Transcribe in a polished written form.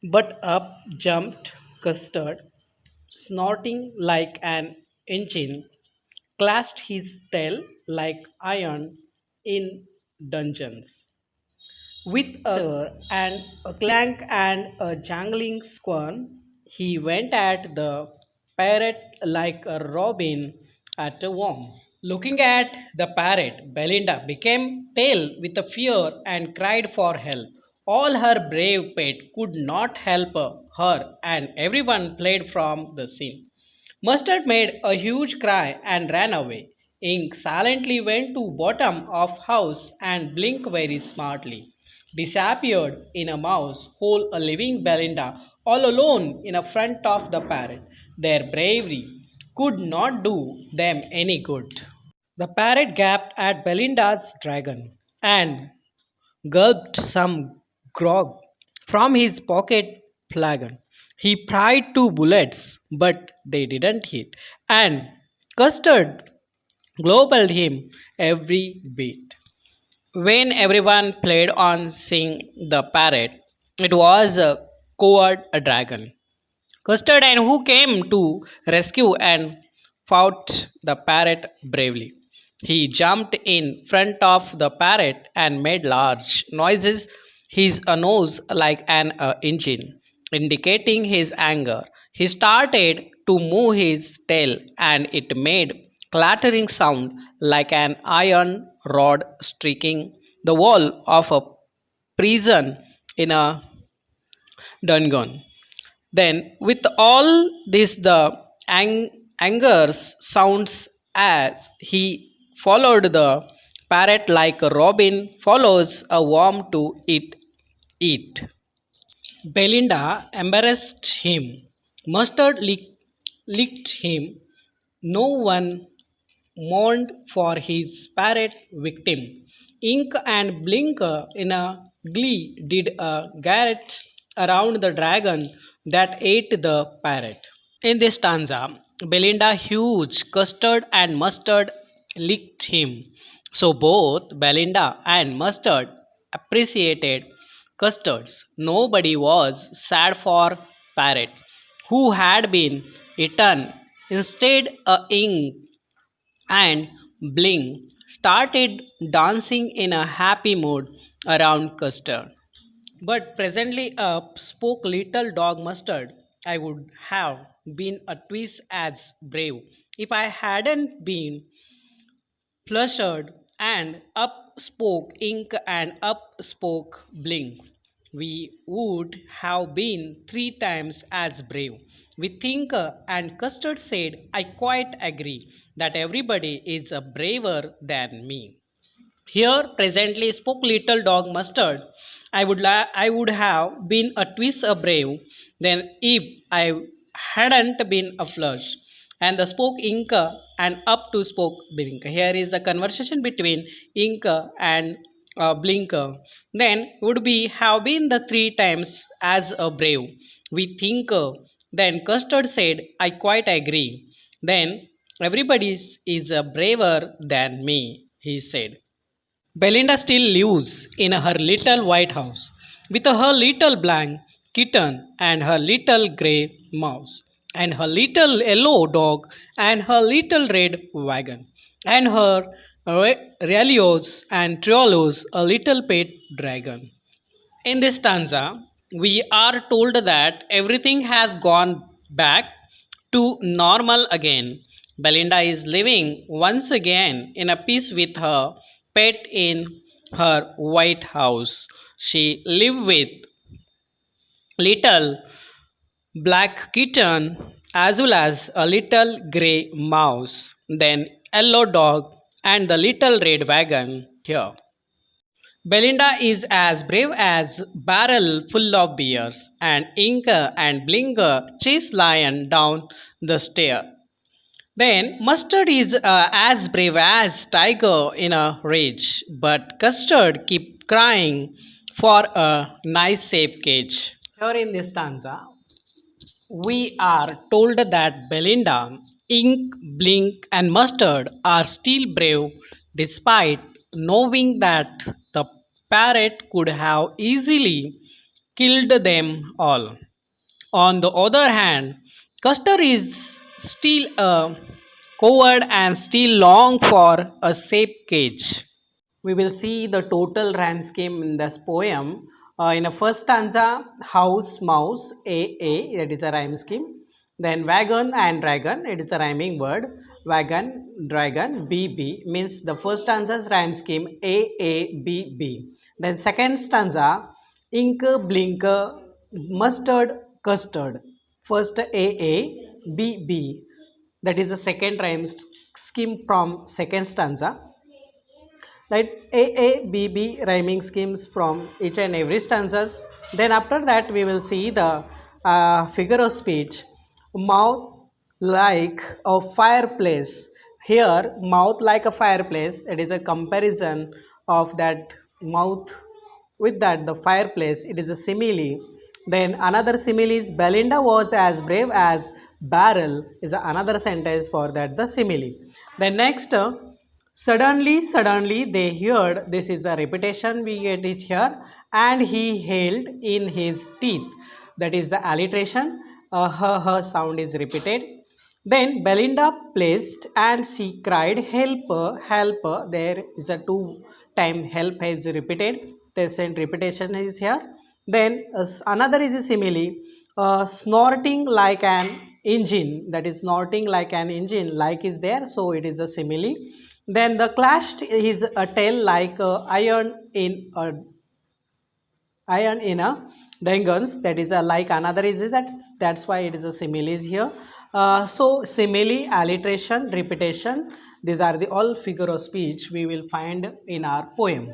But up jumped Custard, snorting like an engine, clashed his tail like iron in dungeons. With a saber and a clank and a jangling squall, he went at the parrot like a robin at a worm. Looking at the parrot, Belinda became pale with fear and cried for help. All her brave pet could not help her, and everyone fled from the scene. Mustard made a huge cry and ran away. Ink silently went to bottom of house and blinked very smartly. Disappeared in a mouse hole, leaving Belinda all alone in front of the parrot. Their bravery could not do them any good. The parrot gaped at Belinda's dragon and gulped some grog from his pocket flagon. He fired two bullets, but they didn't hit, and Custard globbled him every bit. When everyone played on seeing the parrot, it was a coward a dragon. Custard and who came to rescue and fought the parrot bravely. He jumped in front of the parrot and made large noises, his nose like an engine, indicating his anger. He started to move his tail and it made clattering sound like an iron rod striking the wall of a prison in a dungeon. Then, with all this, the angers sounds as he followed the parrot like a robin follows a worm to eat. Belinda embarrassed him. Mustard licked him. No one mourned for his parrot victim. Ink and Blink in a glee did a garret around the dragon that ate the parrot. In this stanza, Belinda huge Custard and Mustard licked him. So both Belinda and Mustard appreciated Custards. Nobody was sad for Parrot, who had been eaten. Instead, a ink and Blink started dancing in a happy mood around Custard. But presently up spoke little dog Mustard. I would have been a twice as brave if I hadn't been flustered, and up spoke Ink and up spoke Blink. We would have been three times as brave. We think and Custard said, I quite agree that everybody is braver than me. Here presently spoke little dog Mustard. I would have been a twist a brave than if I hadn't been a flush. And the spoke Inca and up to spoke Blinker. Here is the conversation between Inca and Blinker. Then would be have been the three times as a brave. We think. Then Custard said, I quite agree. Then everybody is braver than me, he said. Belinda still lives in her little white house with her little black kitten and her little grey mouse and her little yellow dog and her little red wagon and her relios and triolos, a little pet dragon. In this stanza, we are told that everything has gone back to normal again. Belinda is living once again in a peace with her pet in her white house. She lived with little black kitten as well as a little grey mouse, then yellow dog and the little red wagon here. Belinda is as brave as barrel full of beers, and Inca and Blinker chase lion down the stair. Then Mustard is as brave as tiger in a rage, but Custard keep crying for a nice safe cage. Here in this stanza, we are told that Belinda, Ink, Blink, and Mustard are still brave despite knowing that the parrot could have easily killed them all. On the other hand, Custer is still a coward and still long for a safe cage. We will see the total rhyme scheme in this poem. In the first stanza, house, mouse, A, that is a rhyme scheme. Then wagon and dragon, it is a rhyming word. Wagon, dragon, B means the first stanza's rhyme scheme A, B. Then second stanza, ink, blink, mustard, custard. First A, B. That is the second rhyme scheme from second stanza. Like A, B rhyming schemes from each and every stanzas. Then after that we will see the figure of speech. Mouth like a fireplace. Here mouth like a fireplace, it is a comparison of that mouth with that the fireplace, it is a simile. Then another simile is Belinda was as brave as barrel is another sentence for that the simile. Then next suddenly they heard, this is the repetition we get it here, and he held in his teeth. That is the alliteration. Her sound is repeated. Then Belinda placed and she cried, help, help. There is a two time help is repeated. The same repetition is here. Then another is a simile, snorting like an engine. That is snorting like an engine. Like is there, so it is a simile. Then the clashed is a tail like iron in a dangles. That is a like another is that's why it is a simile is here. So simile, alliteration, repetition, these are the all figure of speech we will find in our poem.